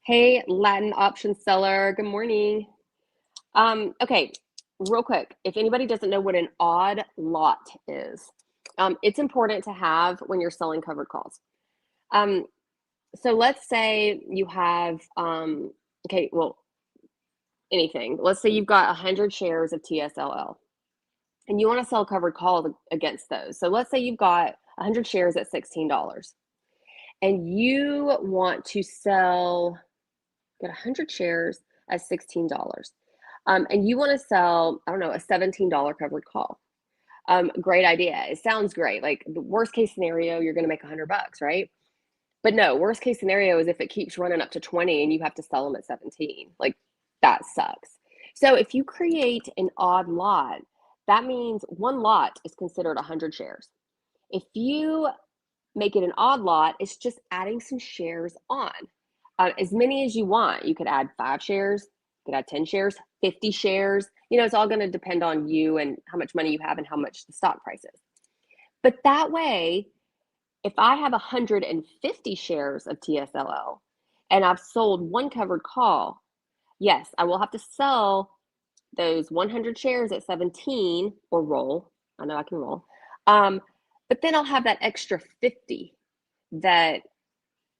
Hey, Latin option seller, good morning. Okay, real quick, if anybody doesn't know what an odd lot is, it's important to have when you're selling covered calls. So let's say you have, okay, well, anything. Let's say you've got 100 shares of TSLL and you want to sell a covered call against those. So let's say you've got 100 shares at $16 and you want to sell, get 100 shares at $16. And you want to sell, I don't know, a $17 covered call. Great idea. It sounds great. Like the worst case scenario, you're going to make 100 bucks, right? But no, worst case scenario is if it keeps running up to 20 and you have to sell them at 17. Like that sucks. So if you create an odd lot, that means one lot is considered 100 shares. If you make it an odd lot, it's just adding some shares on. As many as you want. You could add 5 shares, you could add 10 shares, 50 shares. You know, it's all going to depend on you and how much money you have and how much the stock price is. But that way, if I have 150 shares of TSLL and I've sold one covered call, yes, I will have to sell those 100 shares at 17 or roll. I know I can roll. But then I'll have that extra 50 that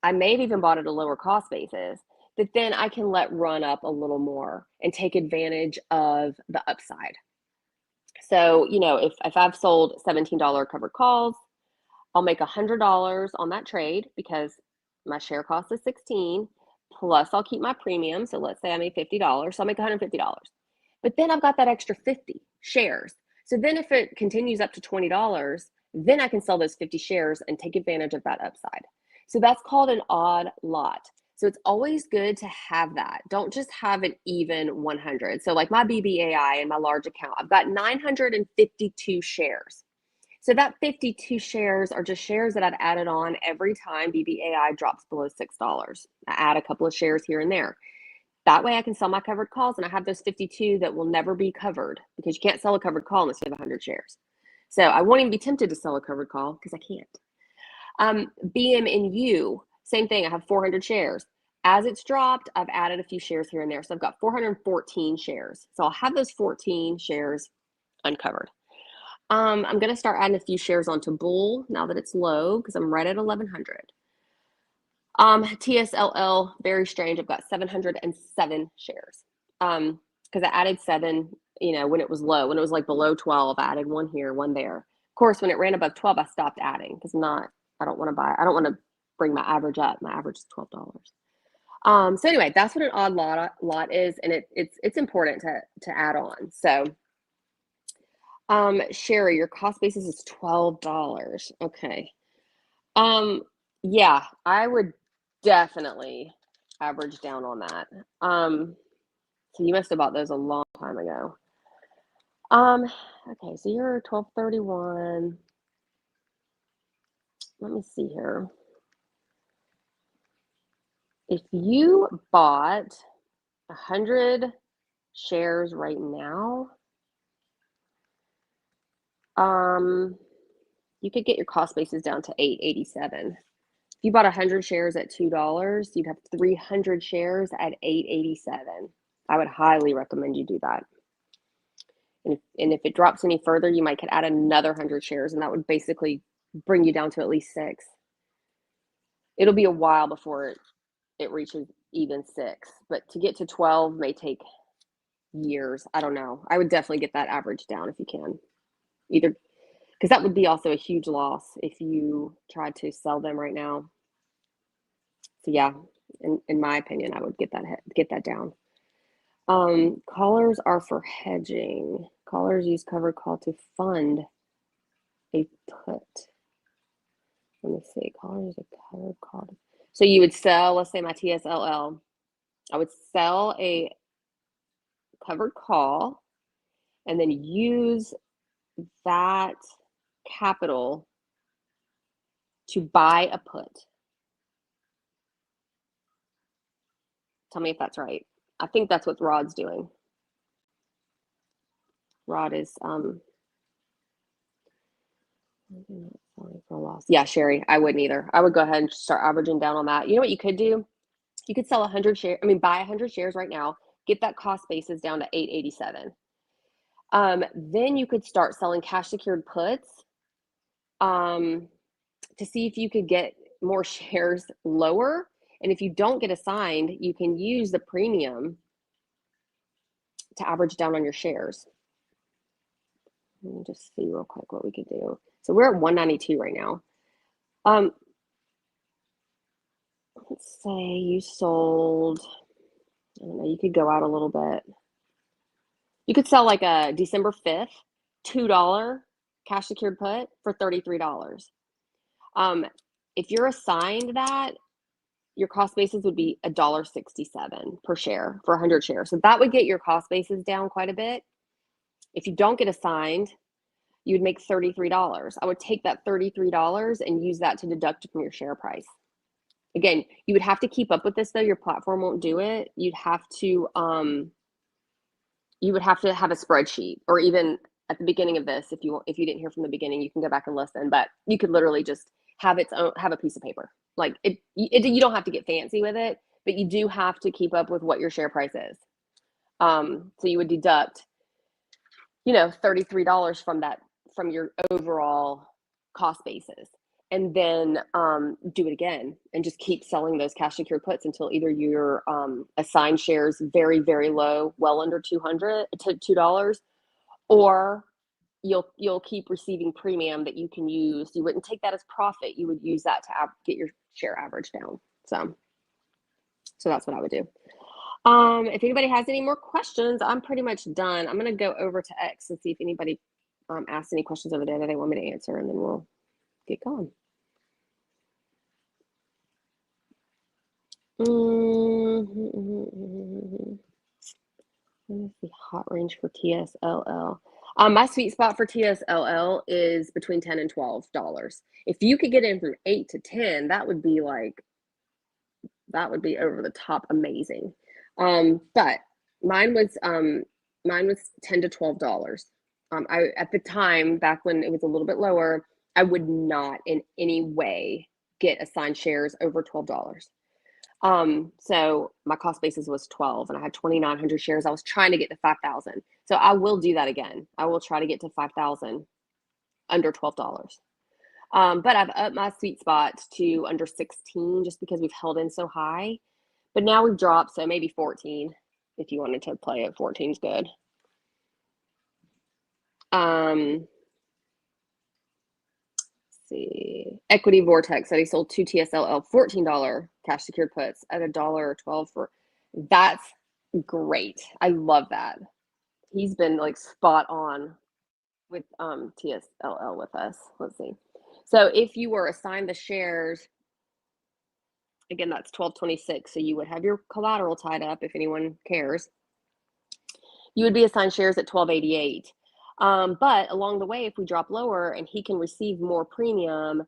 I may have even bought at a lower cost basis that then I can let run up a little more and take advantage of the upside. So, you know, if I've sold $17 covered calls, I'll make $100 on that trade because my share cost is 16, plus I'll keep my premium. So let's say I made $50, so I'll make $150. But then I've got that extra 50 shares. So then if it continues up to $20, then I can sell those 50 shares and take advantage of that upside. So that's called an odd lot. So it's always good to have that. Don't just have an even 100. So like my BBAI and my large account, I've got 952 shares. So that 52 shares are just shares that I've added on every time BBAI drops below $6. I add a couple of shares here and there. That way I can sell my covered calls and I have those 52 that will never be covered because you can't sell a covered call unless you have 100 shares. So I won't even be tempted to sell a covered call because I can't. BMNU, same thing. I have 400 shares. As it's dropped, I've added a few shares here and there. So I've got 414 shares. So I'll have those 14 shares uncovered. I'm going to start adding a few shares onto Bull now that it's low because I'm right at 1100. TSLL, very strange. I've got 707 shares. Because I added 7, when it was low, when it was like below 12, I added 1 here, 1 there. Of course, when it ran above 12, I stopped adding because I don't want to bring my average up. My average is $12. So anyway, that's what an odd lot is, and it's important to add on. So, Sherry, your cost basis is $12. Okay. Yeah, I would definitely average down on that. So you must have bought those a long time ago. Okay, so you're 1231. Let me see here. If you bought 100 shares right now, you could get your cost basis down to $8.87. If you bought 100 shares at $2, you'd have 300 shares at $8.87. I would highly recommend you do that. And if it drops any further, you might could add another 100 shares, and that would basically bring you down to at least 6. It'll be a while before it reaches even 6, but to get to 12 may take years. I don't know. I would definitely get that average down if you can. Either because that would be also a huge loss if you tried to sell them right now. So yeah, in my opinion, I would get that down. Callers are for hedging. Callers use covered call to fund a put. Let me see. Callers use a covered call. So you would sell, let's say my TSLL. I would sell a covered call and then use that capital to buy a put. Tell me if that's right. I think that's what Rod's doing. Rod is for a loss. Yeah, Sherry, I wouldn't either. I would go ahead and start averaging down on that. You know what you could do? You could sell 100 shares. Buy 100 shares right now. Get that cost basis down to $8.87. Then you could start selling cash secured puts to see if you could get more shares lower. And if you don't get assigned, you can use the premium to average down on your shares. Let me just see real quick what we could do. So we're at 192 right now. Let's say you sold, I don't know, you could go out a little bit. You could sell like a December 5th, $2 cash secured put for $33. If you're assigned that, your cost basis would be $1.67 per share for 100 shares. So that would get your cost basis down quite a bit. If you don't get assigned, you'd make $33. I would take that $33 and use that to deduct from your share price. Again, you would have to keep up with this though. Your platform won't do it. You'd have to have a spreadsheet, or even at the beginning of this, if you didn't hear from the beginning, you can go back and listen, but you could literally just have a piece of paper. Like you don't have to get fancy with it, but you do have to keep up with what your share price is. So you would deduct, $33 from your overall cost basis, and then do it again and just keep selling those cash secured puts until either your assigned shares very, very low, well under $2, or you'll keep receiving premium that you can use. You wouldn't take that as profit. You would use that to get your share average down. So that's what I would do. If anybody has any more questions, I'm pretty much done. I'm going to go over to X and see if anybody asks any questions over there that they want me to answer, and then we'll get going. Let me see, hot range for TSLL. My sweet spot for TSLL is between $10 and $12. If you could get in from 8 to 10, that would be over the top amazing. But mine was $10 to $12. At the time, back when it was a little bit lower, I would not in any way get assigned shares over $12. So my cost basis was 12 and I had 2,900 shares. I was trying to get to 5,000. So I will do that again. I will try to get to 5,000 under $12. But I've upped my sweet spot to under 16 just because we've held in so high. But now we've dropped, so maybe 14 if you wanted to play it. 14 is good. Let's see. Equity Vortex said he sold 2 TSLL $14 cash secured puts at $1.12 for. That's great. I love that. He's been like spot on with TSLL with us. Let's see. So if you were assigned the shares, again, that's 1226. So you would have your collateral tied up if anyone cares. You would be assigned shares at 1288. But along the way, if we drop lower and he can receive more premium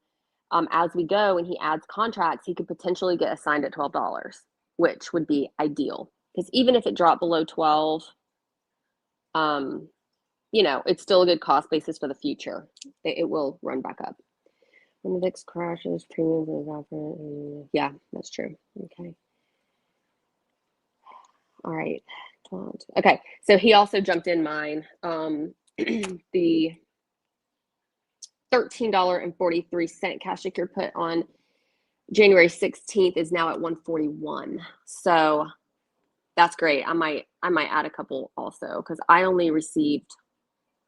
as we go and he adds contracts, he could potentially get assigned at $12, which would be ideal. Because even if it dropped below 12, you know, it's still a good cost basis for the future. It will run back up. When the VIX crashes, premiums is offered. Yeah, that's true. Okay. All right. Okay, so he also jumped in mine. The $13.43 cash secured put on January 16th is now at 141. So that's great. I might add a couple also because I only received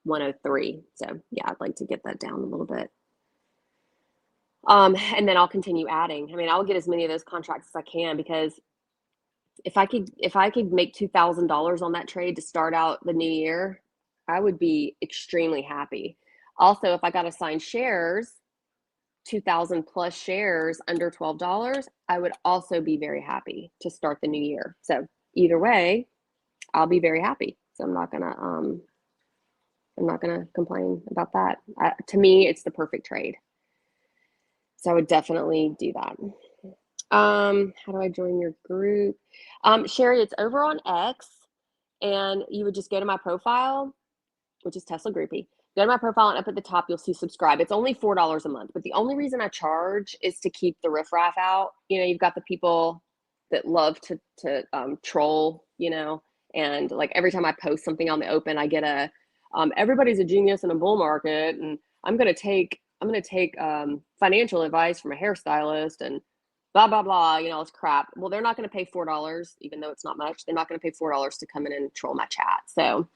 103. So yeah, I'd like to get that down a little bit. And then I'll continue adding. I mean, I'll get as many of those contracts as I can because if I could make $2,000 on that trade to start out the new year, I would be extremely happy. Also, if I got assigned shares, 2,000 plus shares under $12, I would also be very happy to start the new year. So either way, I'll be very happy. So I'm not gonna complain about that. To me, it's the perfect trade. So I would definitely do that. How do I join your group? Sherry, it's over on X, and you would just go to my profile, which is Tesla Groupie. Go to my profile, and up at the top, you'll see subscribe. It's only $4 a month, but the only reason I charge is to keep the riffraff out. You know, you've got the people that love to troll, you know, and like every time I post something on the open, I get a everybody's a genius in a bull market, and I'm gonna take financial advice from a hairstylist and blah blah blah, you know, it's crap. Well, they're not going to pay $4, even though it's not much. They're not going to pay $4 to come in and troll my chat. So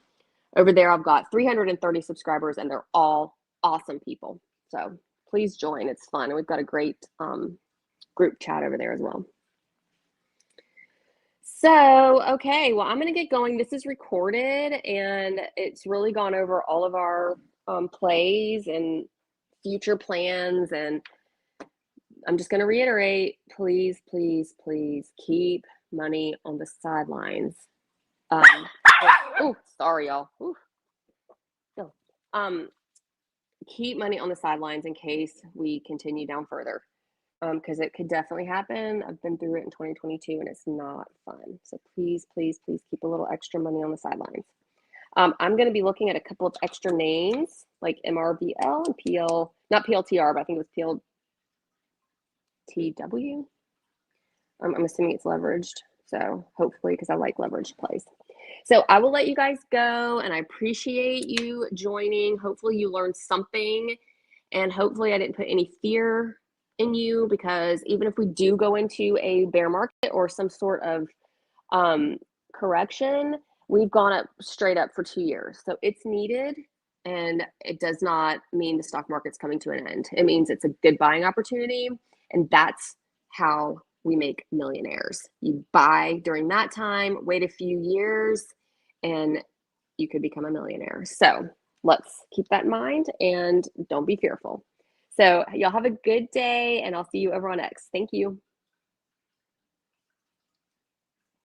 over there, I've got 330 subscribers, and they're all awesome people. So please join. It's fun, and we've got a great group chat over there as well. So, okay, well, I'm going to get going. This is recorded, and it's really gone over all of our plays and future plans, and I'm just going to reiterate, please, please, please keep money on the sidelines. Oh, sorry, y'all. Keep money on the sidelines in case we continue down further, because it could definitely happen. I've been through it in 2022, and it's not fun. So please, please, please keep a little extra money on the sidelines. I'm going to be looking at a couple of extra names like MRBL and PL, not PLTR, but I think it was PLTW. I'm assuming it's leveraged. So hopefully, because I like leveraged plays. So I will let you guys go, and I appreciate you joining. Hopefully you learned something, and hopefully I didn't put any fear in you, because even if we do go into a bear market or some sort of correction, we've gone up straight up for 2 years. So it's needed, and it does not mean the stock market's coming to an end. It means it's a good buying opportunity, and that's how we make millionaires. You buy during that time, wait a few years, and you could become a millionaire. So let's keep that in mind, and don't be fearful. So y'all have a good day, and I'll see you over on X. Thank you.